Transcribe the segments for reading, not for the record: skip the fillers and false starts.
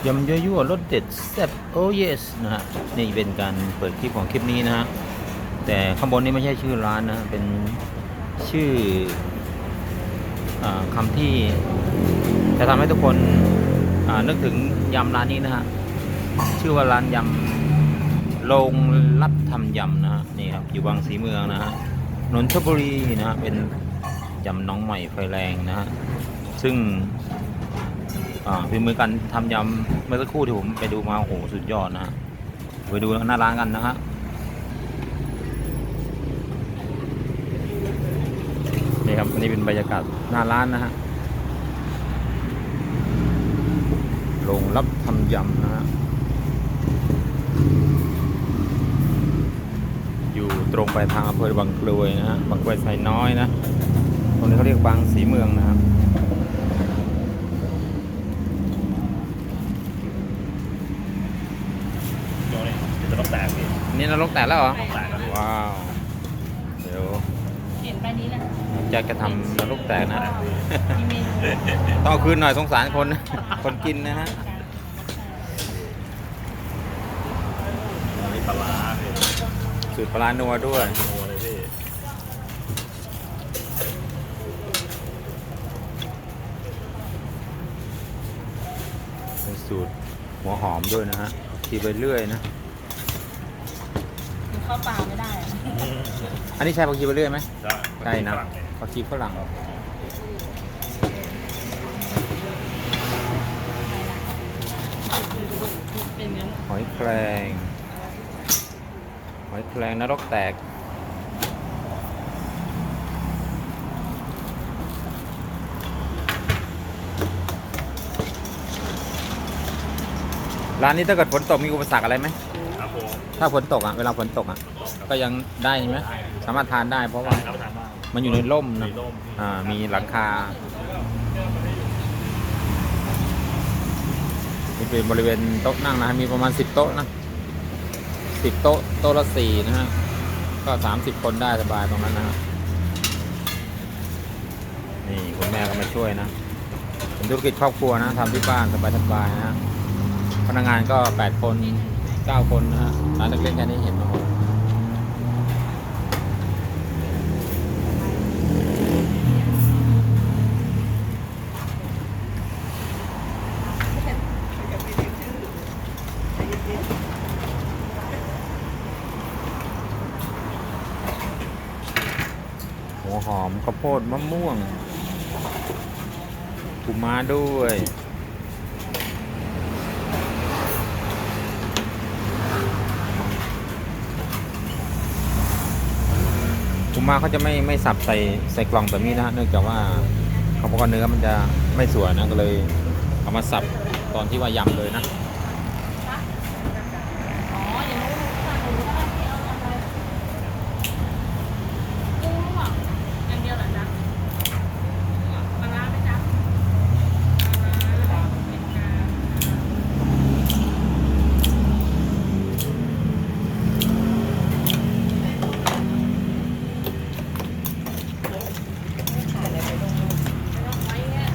ยำยั่วๆรสเด็ดแซ่บโอ้เยสนะฮะนี่เป็นการเปิดคลิปของคลิปนี้นะฮะแต่ข้างบนนี้ไม่ใช่ชื่อร้านนะเป็นชื่อคำที่จะทำให้ทุกคนนึกถึงยำร้านนี้นะฮะชื่อว่าร้านยำโรงรับทำยำนะฮะนี่ครับอยู่บางสีเมืองนะฮะนนทบุรีนะฮะเป็นยำน้องใหม่ไฟแรงนะฮะซึ่งฝีมือการทำยำเมื่อสักครู่ที่ผมไปดูมาโอ้โหสุดยอดนะฮะไปดูหน้าร้านกันนะฮะนี่ครับอันนี้เป็นบรรยากาศหน้าร้านนะฮะโรงรับทำยำนะฮะอยู่ตรงไปทางอำเภอบางกรวยนะฮะบางกรวยไซน้อยนะตรงนี้เขาเรียกบางสีเมืองนะครับจะต้องแตกพี่ นี่นรกแตกแล้วเหรอ แตกแล้วพี่ ว้าวเดี๋ยว เห็นไปนี้แหละ จะทำนรกแตกนะ มีเมนู ต้องเอาคืนหน่อยสงสารคน คนกินนะฮะ มีปลาร้าพี่ สูตรปลาร้านัวด้วย โอ้เลยพี่ เป็นสูตรหัวหอมด้วยนะฮะทีไปเรื่อยนะ มันเข้าปลาไม่ได้อะ อันนี้ใช้ผักชีไปเรื่อยไหม ได้ ใช่นะผักชีฝรั่ง เป็นงั้น หอยแครง หอยแครงนรกแตกร้านนี้ถ้าเกิดฝนตกมีอุปสรรคอะไรไหม ครับผม ถ้าฝนตกอ่ะเวลาฝนตกอ่ะก็ยังได้ใช่ไหมสามารถทานได้เพราะว่า รับประทานบ้าง มันอยู่ในร่ม มี นะ ร่ม มีหลังคานี่เป็นบริเวณโต๊ะนั่งนะมีประมาณ10โต๊ะนะ10โต๊ะโต๊ะละ4นะฮะก็30คนได้สบายตรงนั้นนะฮะนี่คุณแม่ก็มาช่วยนะเป็นธุรกิจครอบครัวนะทำที่บ้านสบายๆนะฮะพนักงานก็8คน9คนนะฮะร้านเล็กๆแค่นี้เห็นมาหมดหัวหอมข้าวโพดมะม่วงปูม้าด้วยปูม้าเขาจะไม่สับใส่กล่องแบบนี้นะฮะเนื่องจากว่าเขาบอกว่าเนื้อมันจะไม่สวยนะก็เลยเอามาสับตอนที่ว่ายำเลยนะ อ๋อเดี๋ยวสั่งหมูทอดที่เอาอะไรกุ้งหรออย่างเดียวเหรอจ๊ะปลาร้าไหมจ๊ะปลาร้าเป็นกลางเอาไว้เนี่ย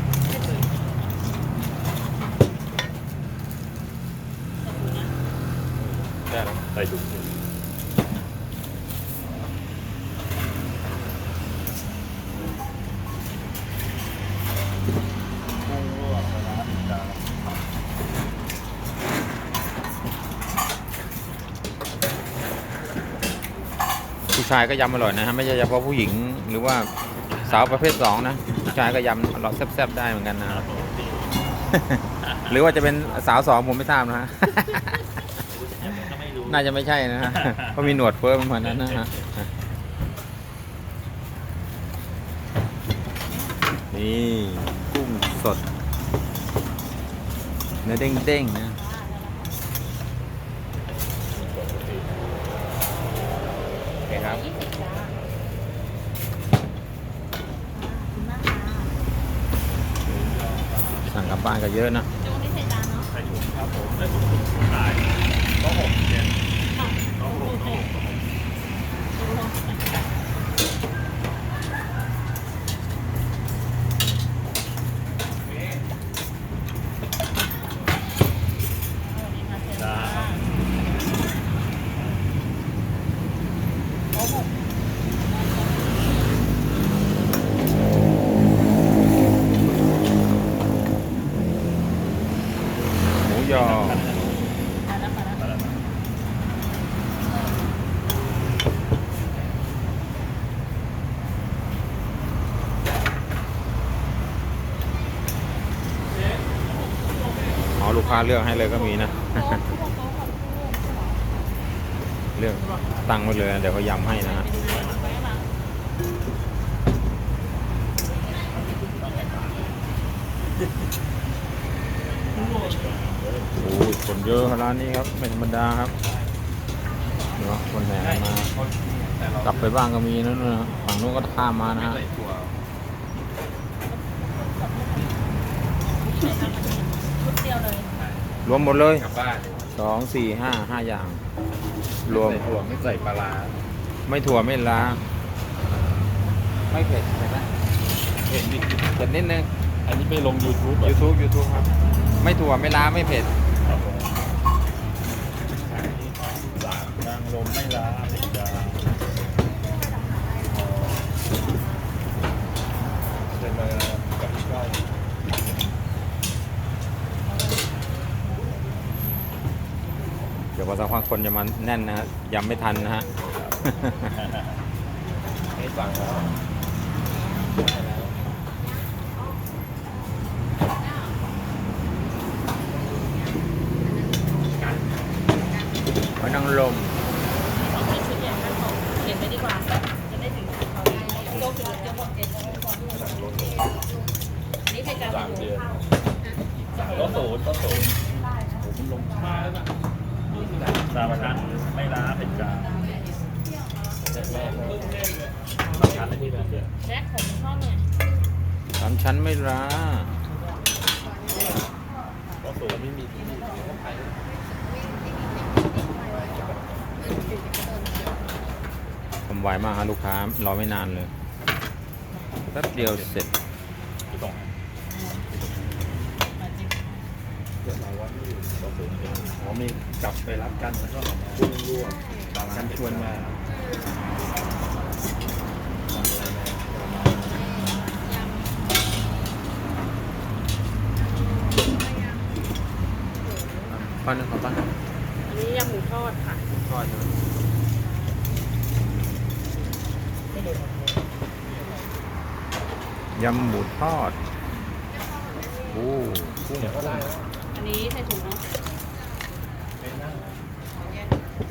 ได้แล้ว ใส่ถุง ผู้ชายก็ยำอร่อยนะฮะไม่ใช่เฉพาะผู้หญิงหรือว่าสาวประเภท2นะผู้ชายก็ยำอร่อยแซ่บๆได้เหมือนกันนะ หรือว่าจะเป็นสาว2ผมไม่ทราบนะฮะ ก็ไม่รู้ น่าจะไม่ใช่นะฮะเพราะมีหนวดเฟิร์มเหมือนนั้นนะฮะนี่กุ้งสดเนื้อเด้งๆนะโอเคครับ 20จ้าขอบคุณมากค่ะ สั่งกลับบ้านก็เยอะนะ โจ้นี่ใส่จานเนาะ ใส่ถุงครับผมใส่ถุงขายต้อง6เนี่ย ค่ะ ต้อง6ต้อง6 อ ลูกค้าเลือกให้เลยก็มีนะ โต๊ะเขาบอกโต๊ะของคู่ใช่เหรอ เลือกตั้งไว้เลยนะเดี๋ยวเขายำให้นะฮะ เป็นไงไว้มา โอ้ยคนเยอะร้านนี้ครับไม่ธรรมดาครับเนาะคนแห่มากลับไปบ้างก็มีนะนู่นนะฝั่งนู้นก็ข้ามมานะฮะ ชุดเดียวเลย รวมหมดเลย กลับบ้าน 2 4 5 5 อย่าง รวม ใส่ถั่วไม่ใส่ปลาร้า ไม่ถั่วไม่ล้าไม่เผ็ดใช่ไหม เห็นดิ เผ็ดนิดนึง อันนี้ไปลง YouTube YouTube ครับไม่ถั่วไม่ล้าไม่เผ็ด ครับผมสามนางลมไม่ล้าเด็กดาเชิญมากับพี่ก้อย เดี๋ยวพอสักพักคนจะมาแน่นนะฮะยำไม่ทันนะฮะ ให้ฟังแล้ว หอยนางรม เอาที่ชุดใหญ่กันของเขียนไปดีกว่า จะได้ถึงเขาโต๊ะคือเจ้าของเจ็ดก่อนนี่เป็นการ 3 เดือนก็ศูนย์ผมลงมาแล้วนะตาประทันไม่ล้าเป็นกลางแรกๆประทันอะไรที่แบบเนี้ย แรกผมชอบเลย สามชั้นไม่ล้า ก็ศูนย์ไม่มีที่นี่ ทำไวมากฮะลูกค้ารอไม่นานเลยแป๊บเดียวเสร็จ ที่ตรงเดี๋ยวเราว่านี่ก็ศูนย์เป็นมีกลับไปรับกันแล้วก็พุ่งรั่วกันชวนมา ป้อนนึงขอป้อน อันนี้ยำหมูทอดค่ะ ทอดยำหมูทอดโอ้กุ้ง อันนี้ใส่ถุงเนาะ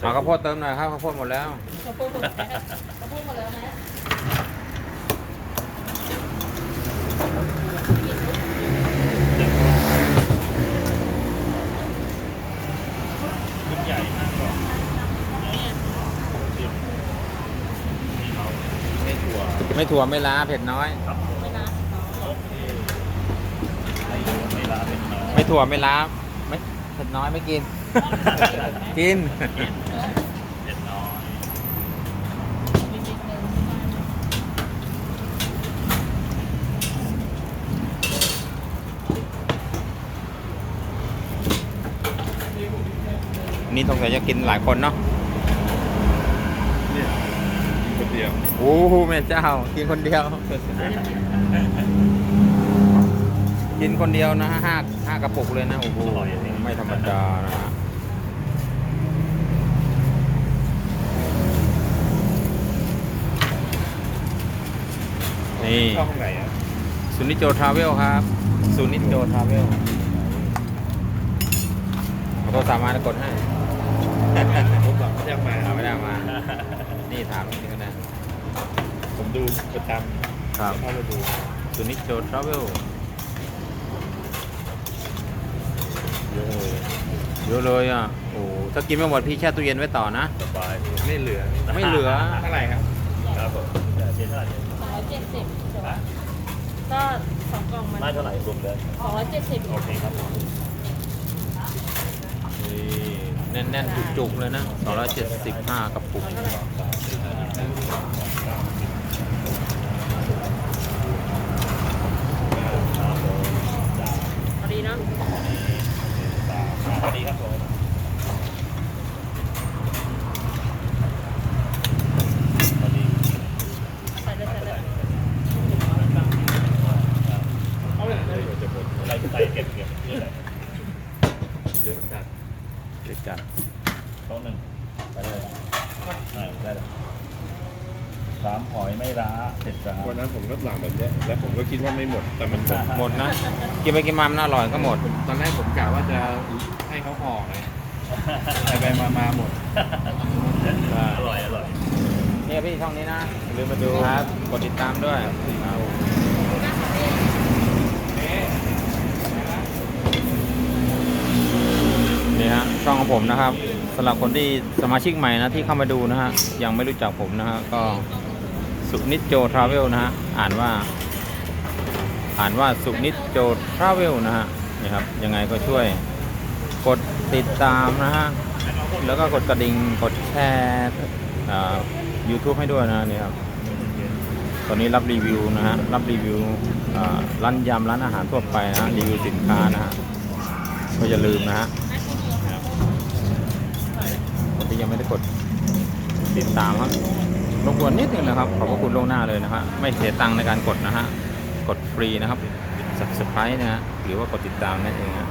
เอาข้าวโพดเติมหน่อยครับข้าวโพดหมดแล้ว เขาพูดหมดแล้วเขาพูดหมดแล้วนะ ขึ้นใหญ่มากกว่า เนี่ย ไม่ถั่ว ไม่ถั่วไม่ล้าเผ็ดน้อย ครับ ไม่นะ โอเคไม่ล้าเป็นน้อย ไม่ถั่วไม่ล้าไม่เผ็ดน้อยไม่กิน กิน เด็ดน้อย มีนิดนึง นี่สงสัยจะกินหลายคนเนาะ เนี่ยคนเดียว โอ้โหแม่เจ้า กินคนเดียว กินคนเดียวนะฮะห้ากระปุกเลยนะ โอ้โห ไม่ธรรมดานะฮะ นี่ เข้าห้องไหนอ่ะ สุนิจโจทราเวลครับสุนิจโจทราเวลเอาโทรศัพท์มากดให้ ผมหลังไม่ได้มา เอาไม่ได้มา นี่ถามนี่ก็ได้ ผมดูประจำ ครับ เข้ามาดู สุนิจโจทราเวล เยอะเลย เยอะเลยอ่ะ โอ้ถ้ากินไม่หมดพี่แช่ตู้เย็นไว้ต่อนะ สบายไม่เหลือ ไม่เหลือ เท่าไหร่ครับครับผมเท่าไหร่ 270แต่ว่าก็สองกล่องมัน ไม่เท่าไหร่รวมเลย 270 โอเคครับผม นี่แน่นๆจุกๆเลยนะ275กระปุก พอดีเนาะ สวัสดีครับผม พอดี ใส่เลยใส่เลย เอาเลยจะหมดอะไรก็ใส่เก็บนี่แหละเยอะจัด เด็ดจัด โต๊ะหนึ่งไปเลยได้เลย 3 หอยไม่ล้าเผ็ดจ้า วันนั้นผมก็สั่งแบบเนี้ยแล้วผมก็คิดว่าไม่หมดแต่มันหมด หมดนะ กินไปกินมามันอร่อยก็หมด ตอนแรกผมกะว่าจะให้เขาห่อไงไปมาหมด อร่อยอร่อย นี่พี่ช่องนี้นะอย่าลืมมาดูครับกดติดตามด้วยนี่ฮะช่องของผมนะครับสำหรับคนที่สมาชิกใหม่นะที่เข้ามาดูนะฮะยังไม่รู้จักผมนะฮะก็สุนิจโจทราเวลนะฮะอ่านว่าสุนิจโจทราเวลนะฮะนี่ครับยังไงก็ช่วยกดติดตามนะฮะแล้วก็กดกระดิ่งกดแชร์YouTube ให้ด้วยนะนี่ครับตอนนี้รับรีวิวนะฮะรับรีวิวร้านยำร้านอาหารทั่วไปนะรีวิวสินค้านะฮะก็อย่าลืมนะฮะคนที่ยังไม่ได้กดติดตามครับรบกวนนิดนึงนะครับขอบพระคุณล่วงหน้าเลยนะฮะไม่เสียตังค์ในการกดนะฮะกดฟรีนะครับ Subscribe นะฮะหรือว่ากดติดตามนั่นเองนะ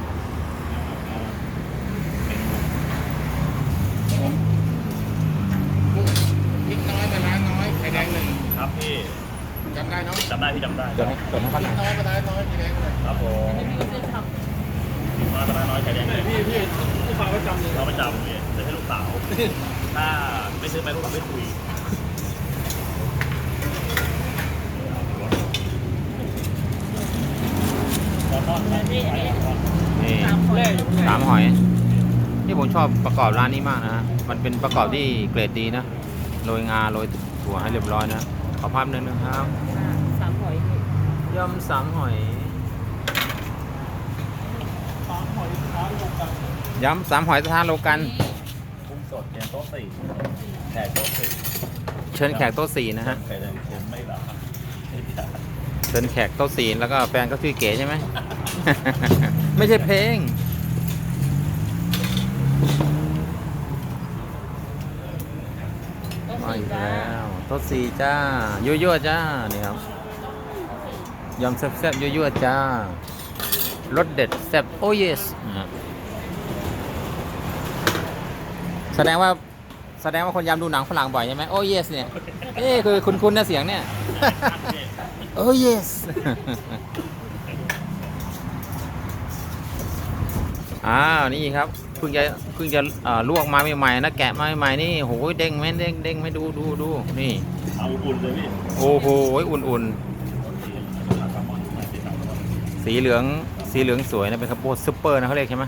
พริกน้อยปลาร้าน้อยไข่แดงหนึ่ง ครับพี่ จำได้เนาะ จำได้พี่จำได้ จดให้เขาหน่อย น้อยปลาร้าน้อยไข่แดงหนึ่ง ครับผมมาตลาดน้อยไข่แดงเลย พี่ลูกค้าประจำเลย เราประจำเนี่ยจะให้ลูกสาวถ้าไม่ซื้อไปลูกสาวไม่คุยขอทอดไหมพี่อันนี้ นี่3 หอยที่ผมชอบประกอบร้านนี้มากนะฮะมันเป็นประกอบที่เกรดดีนะโรยงาโรยถั่วให้เรียบร้อยนะขอภาพหนึ่งนะครับ 3 หอย ยำ3 หอยยำ3 หอยสถานโลกัน กุ้งสดเทียนโต๊ะสี่แขกโต๊ะสี่ เชิญแขกโต๊ะ4นะฮะ ไข่แดงเค็มไม่หรอไม่พิจาร เชิญแขกโต๊ะ4แล้วก็แฟนก็ชื่อเก๋ใช่ไหม ไม่ใช่เพลงมาอีกแล้วโต๊ะ4จ้ายั่วๆจ้านี่ครับยำแซ่บๆยั่วๆจ้ารสเด็ดแซ่บโอ้เยสแสดงว่าคนยำดูหนังฝรั่งบ่อยใช่ไหมโอ้เยสเนี่ยคือคุ้นๆนะเสียงเนี่ย โอ้ yes นี่ครับเพิ่งจะลวกมาใหม่ๆนะแกะมาใหม่ๆนี่โหยเด้งไหมเด้งไหมดูนี่ เอาอุ่นเลยพี่ โอ้โหอุ่นๆสีเหลืองสวยนะเป็นข้าวโพดซุปเปอร์นะเขาเรียกใช่ไหม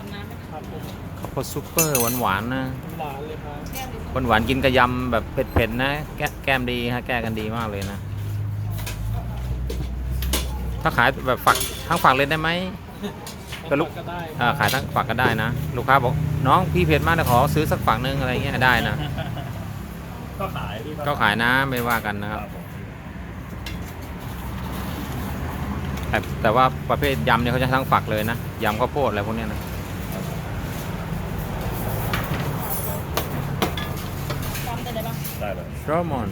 ข้าวโพดซุปเปอร์หวานๆนะหวานกินกระยำแบบเผ็ดๆนะแก้มดีฮะแก้กันดีมากเลยนะถ้าขายแบบฝักทั้งฝักเลยได้ไหมก็ลูกขายทั้งฝักก็ได้นะลูกค้าบอกน้องพี่เผ็ดมากนะขอซื้อสักฝักนึงอะไรเงี้ยได้นะ ก็ขายพี่ ก็ขายนะไม่ว่ากันนะครับแต่ว่าประเภทยำเนี่ยเขาจะทั้งฝักเลยนะยำข้าวโพดอะไรพวกเนี้ยนะ จำได้เลยปะ ได้เลย แซลมอน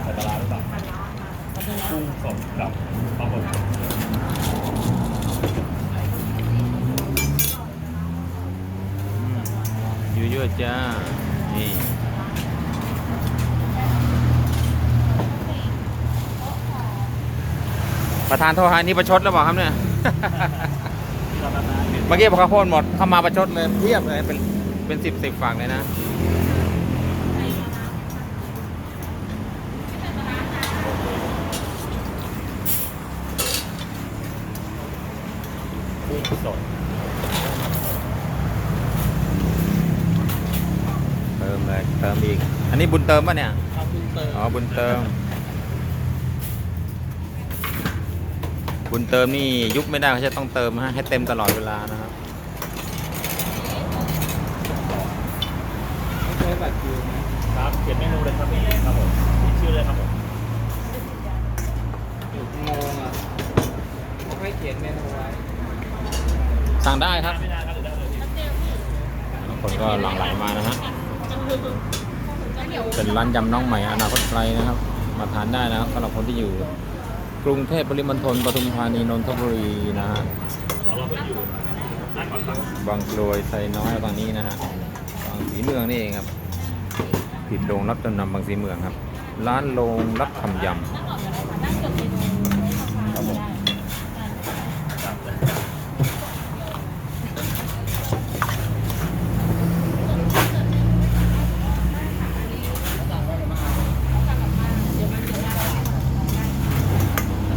ใส่ปลาร้าหรือเปล่ากุ้งสดกับปลาหมึก ยั่วๆจ้านี่ประธานโทษฮะนี่ประชดแล้วบอกครับเนี่ย เมื่อกี้พอข้าวโพดหมดเข้ามาประชดเลยเทียบเลยเป็น10ฝักเลยนะ กุ้งสด เติมเลยเติมอีกอันนี้บุญเติมป่ะเนี่ย ครับคุณเติม อ๋อบุญเติมนี่ยุบไม่ได้เขาจะต้องเติมฮะให้เต็มตลอดเวลานะครับ ไม่ใช่บัตรคิวนะครับ เขียนเมนูเลยครับพี่ครับผมมีชื่อเลยครับผม งงอ่ะเขาให้เขียนเมนูไว้ สั่งได้ครับ ไม่ได้ครับหรือได้เลยพี่ คน ก็หลั่งไหลมานะฮะเป็นร้านยำน้องใหม่อนาคตไกลนะครับ มาทานได้นะครับสำหรับคนที่อยู่กรุงเทพปริมณฑลปทุมธานีนนทบุรีนะฮะ เราเพิ่งอยู่นั่งก่อนครับ บางกรวยไซน้อยตอนนี้นะฮะบางสีเมืองนี่เองครับผิดโรงรับจำนำบางสีเมืองครับ ร้านโรงรับทำยำ นั่งจดเมนูครับผม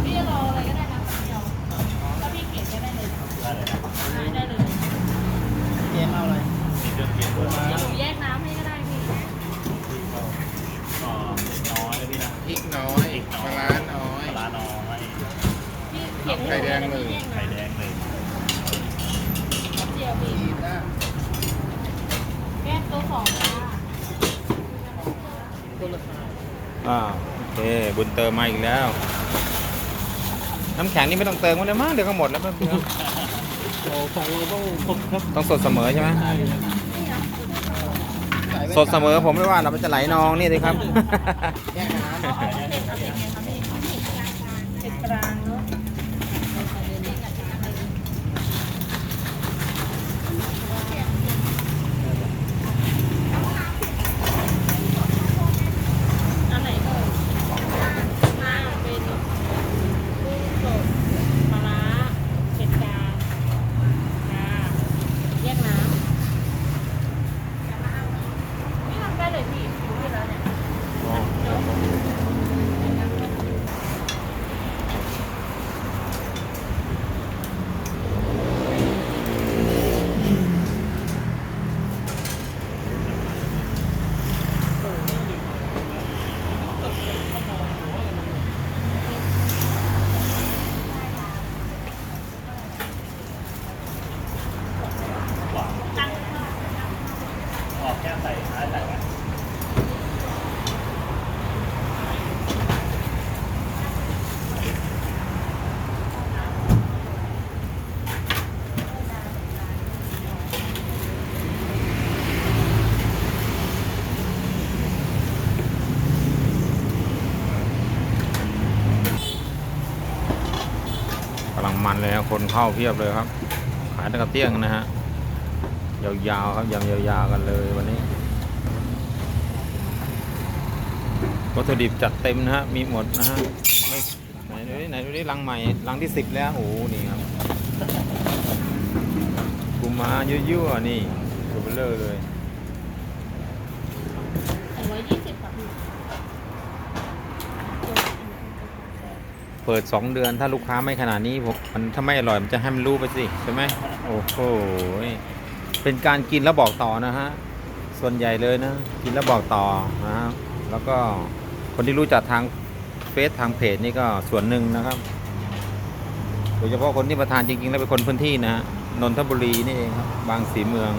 พี่จะรออะไรก็ได้นะเดียวถ้าพี่เขียนก็ได้เลย ได้เลยนะ ได้เลย เกมเอาอะไร มีเครื่องเคียงด้วย เดี๋ยวหนูแยกน้ำให้ก็ได้พี่ น้อยเลยพี่นะ พริกน้อยปลาร้าน้อย ปลาน้อย พี่เขียน ไข่แดงเลย ไข่แดงเลย เดียวพี่แก้ตัวสองจ้า โอเคบุญเติมมาอีกแล้ว น้ำแข็งนี่ไม่ต้องเติมกันเลยมั้งเดี๋ยวก็หมดแล้วเพื่อน ของเราต้องครบครับ ต้องสดเสมอใช่ไหมสดเสมอผมไม่ว่าเรามันจะไหลนองนี่เลยครับ แยกน้ำ เอาเผ็ดเอาเผ็ดไงคะพี่เผ็ดกลางเนาะอันไหนเอ่ยมาเป็นกุ้งสดปลาร้าเผ็ดกลางจ้าแยกน้ำไม่ทำได้เลยพี่รู้อยู่แล้วเนี่ย ออกแก้มใส่ท้ายใส่ไว้ กำลังมันเลยครับคนเข้าเพียบเลยครับ ขายตะกะเตี้ยงนะฮะยาวๆครับยำยาวๆกันเลยวันนี้วัตถุดิบจัดเต็มนะฮะมีหมดนะฮะไม่ไหนดูดิรังใหม่รังที่10แล้วโอ้โหนี่ครับกุมายั่วๆนี่ตัวเบลอเลย 220ค่ะพี่ เปิด2 เดือนถ้าลูกค้าไม่ขนาดนี้ผมมันถ้าไม่อร่อยมันจะให้มันรู้ไปสิใช่ไหมโอ้โหเป็นการกินแล้วบอกต่อนะฮะส่วนใหญ่เลยนะกินแล้วบอกต่อนะฮะแล้วก็คนที่รู้จักทางเฟซทางเพจนี่ก็ส่วนหนึ่งนะครับโดยเฉพาะคนที่มาทานจริงๆแล้วเป็นคนพื้นที่นะฮะนนทบุรีนี่เองครับบางสีเมือง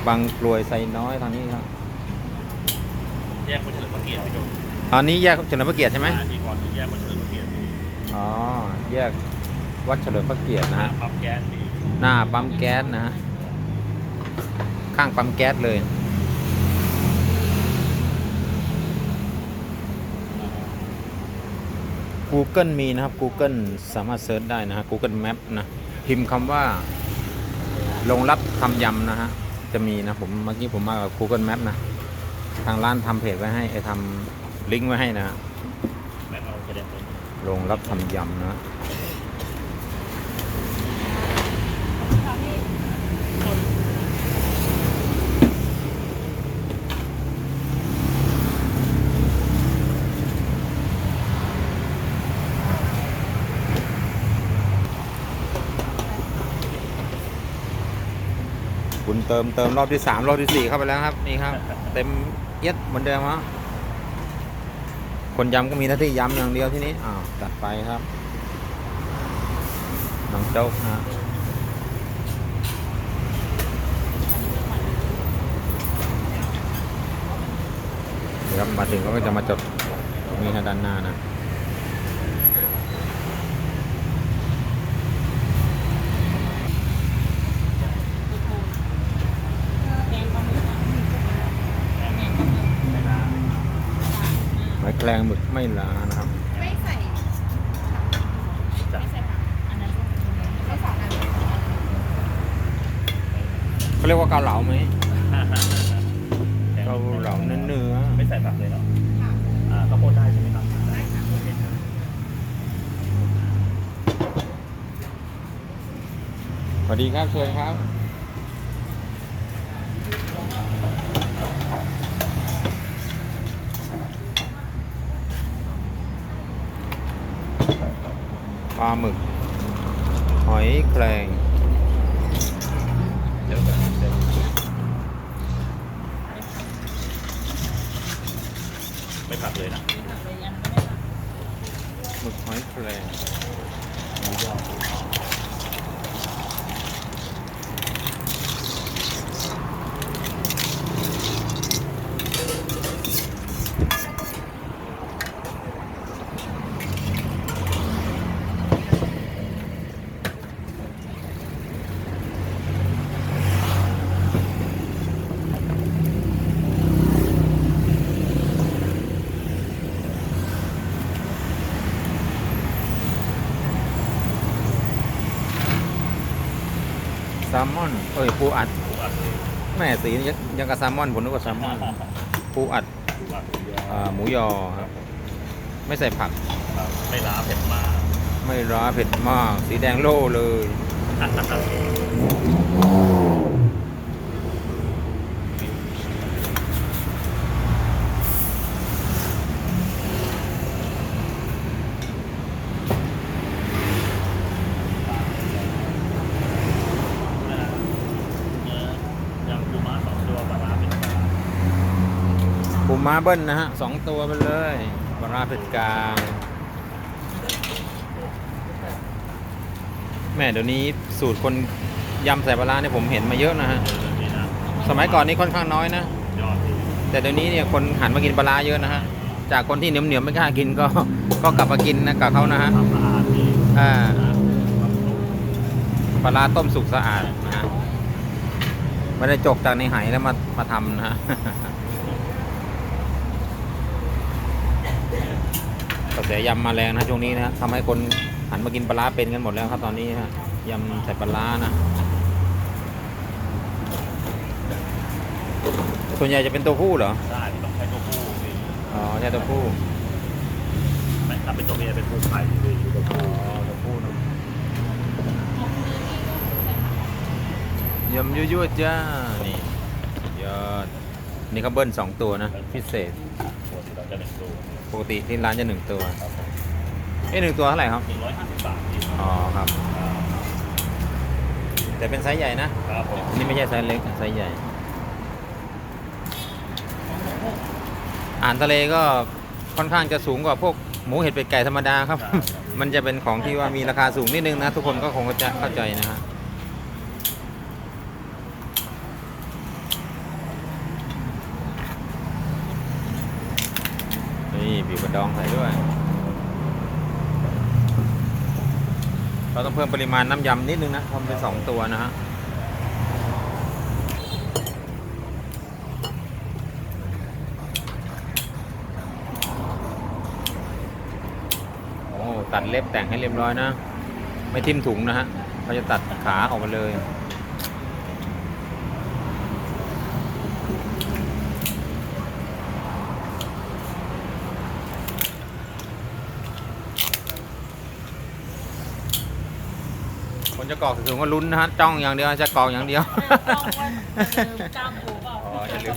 บางกรวยไซน้อยทางนี้ครับ แยกคนเฉลิมพระเกียรติไปดู ตอนนี้แยกเฉลิมพระเกียรติใช่ไหม ที่ก่อนที่แยกคนเฉลิมพระเกียรติ อ๋อแยกวัดเฉลิมพระเกียรตินะฮะ ปั๊มแก๊สมี หน้าปั๊มแก๊สนะฮะข้างปั๊มแก๊สเลย Google มีนะครับ Google สามารถเซิร์ชได้นะฮะ Google Map นะพิมพ์คำว่าโรงรับทำยำนะฮะจะมีนะผมเมื่อกี้ผมมากับ Google Map นะทางร้านทำเพจไว้ให้ทำลิงก์ไว้ให้นะฮะ แม่เอากระเด็นไป โรงรับทำยำนะฮะ คุณเติมรอบที่3รอบที่4เข้าไปแล้วครับนี่ครับเต็มเอียดเหมือนเดิมฮะคนยำก็มีหน้าที่ยำอย่างเดียวที่นี้อ้าวจัดไปครับน้องโจ๊กนะฮะเดี๋ยวครับมาถึงเขาก็จะมาจดตรงนี้ฮะด้านหน้านะ แรงหมึกไม่ล้านะครับ ไม่ใส่ จ้ะ ไม่ใส่ผักอันนั้นไม่ใส่อันนั้น เขาเรียกว่าเกาเหลาไหมเกาเหลาเนื้อ ไม่ใส่ผักเลยเนาะข้าวโพดได้ใช่ไหมครับได้ค่ะโอเคครับ สวัสดีครับเชิญครับปลาหมึกหอยแครง เดี๋ยวก่อนเดี๋ยวไม่ผักเลยนะ ผักเลยอันนั้นไม่ผัก หมึกหอยแครง หมูยอ แซลมอนปูอัด หมูอัด แม่สียังกับแซลมอนผมนึกว่าแซลมอนปูอัด หมูอัดหมูยอ หมูยอครับไม่ใส่ผัก ครับไม่ล้าเผ็ดมาก ไม่ร้าเผ็ดมาก สีแดงโล่เลย ยังปูม้า2 ตัวปลาร้าเป็นปลาร้า ปูม้าเบิ้ลนะฮะ2 ตัวไปเลยปลาร้าเผ็ดกลางแม่เดี๋ยวนี้สูตรคนยำใส่ปลาร้าเนี่ยผมเห็นมาเยอะนะฮะ นี่นะ สมัยก่อนนี่ค่อนข้างน้อยนะ ยอดดี แต่เดี๋ยวนี้เนี่ยคนหันมากินปลาร้าเยอะนะฮะจากคนที่เหนียวๆไม่กล้ากินก็กลับมากินนะกับเขานะฮะ ทำสะอาดดี อ่า ความสุข ปลาร้าต้มสุกสะอาดนะฮะไม่ได้จกจากในไหแล้วมาทำนะฮะ กระแสยำมาแรงนะช่วงนี้นะทำให้คนหันมากินปลาร้าเป็นกันหมดแล้วครับตอนนี้ฮะยำใส่ปลาร้านะส่วนใหญ่จะเป็นตัวผู้เหรอ ได้ต้องใช้ตัวผู้ดี อ๋อใช่ตัวผู้ ไม่ถ้าเป็นตัวเมียเป็นผู้ไข่ดีตัวผู้ตัวผู้เนอะ ยำยั่วๆจ้านี่สุดยอดนี่เขาเบิ้ล2 ตัวนะพิเศษ ตัวที่เราจะ1 ตัว ปกติที่ร้านจะ1 ตัว ครับผม 1 ตัวเท่าไหร่ครับ 150 บาทที่ อ๋อครับ แต่เป็นไซส์ใหญ่นะครับ ผม อันนี่ไม่ใช่ไซส์เล็กไซส์ใหญ่อาหารทะเลก็ค่อนข้างจะสูงกว่าพวกหมูเห็ดเป็ดไก่ธรรมดาครับ มันจะเป็นของที่ว่ามีราคาสูงนิดนึงนะทุกคนก็คงจะเข้าใจนะฮะนี่บีบกระดองใส่ด้วยเราต้องเพิ่มปริมาณน้ำยำนิดนึงนะทำเป็น2 ตัวนะฮะโอ้ตัดเล็บแต่งให้เรียบร้อยนะไม่ทิ่มถุงนะฮะเราจะตัดขาออกมาเลยคนจะกรอกถึงว่าลุ้นนะฮะจ้องอย่างเดียวจะกรอกอย่างเดียว ต้องว่าจะลืมกล้ามปูเปล่า อ๋ออย่าลืม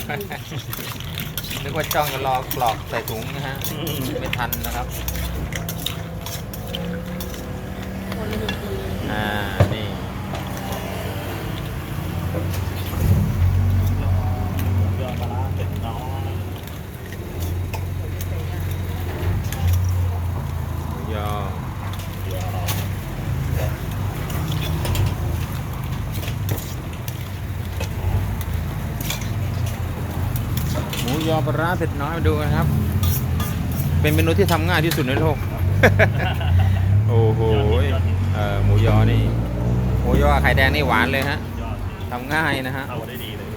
นึกว่าจ้องจะรอกรอกใส่ถุงนะฮะไม่ทันนะครับ คนลืมดี นี่ ยอดปลาร้าเป็ดน้อย ยอ ยอด หมูยอปลาร้าเผ็ดน้อยมาดูกันครับ เป็นเมนูที่ทำง่ายที่สุดในโลก โอ้โหหมูยอนี่หมูยอไข่แดงนี่หวานเลยฮะ ยอด ทำง่ายนะฮะ เข้าได้ดีเลย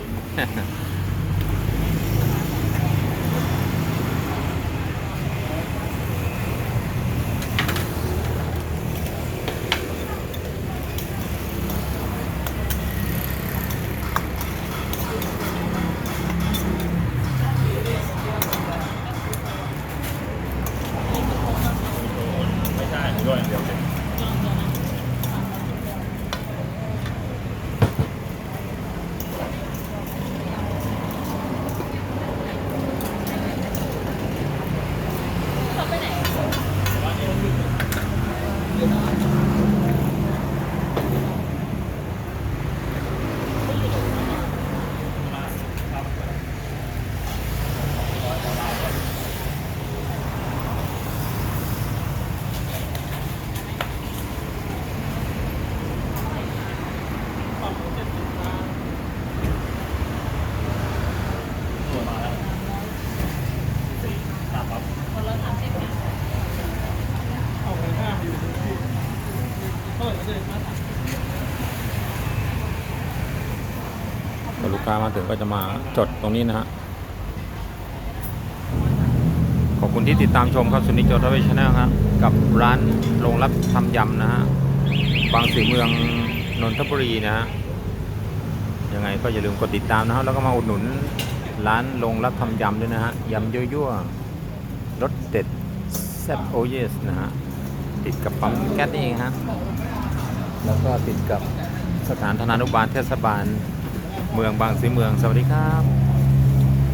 ไปไหน ตัวมาแล้วสี่ตามปั๊บ คนละ30บาท เอาไปห้าอยู่ที่เปิดเลยมา พอลูกค้ามาถึงก็จะมาจดตรงนี้นะฮะ ขอบคุณที่ติดตามชมครับสุนิจโจทเวชแนลครับกับร้านโรงรับทำยำนะฮะบางสีเมืองนนทบุรีนะฮะยังไงก็อย่าลืมกดติดตามนะครับแล้วก็มาอุดหนุนร้านโรงรับทำยำด้วยนะฮะยำยั่วๆรสเด็ดแซ่บโอเยสนะฮะติดกับปั๊มแก๊สนี่เองฮะแล้วก็ติดกับสถานธนานุบาลเทศบาลเมืองบางสีเมืองสวัสดีครับ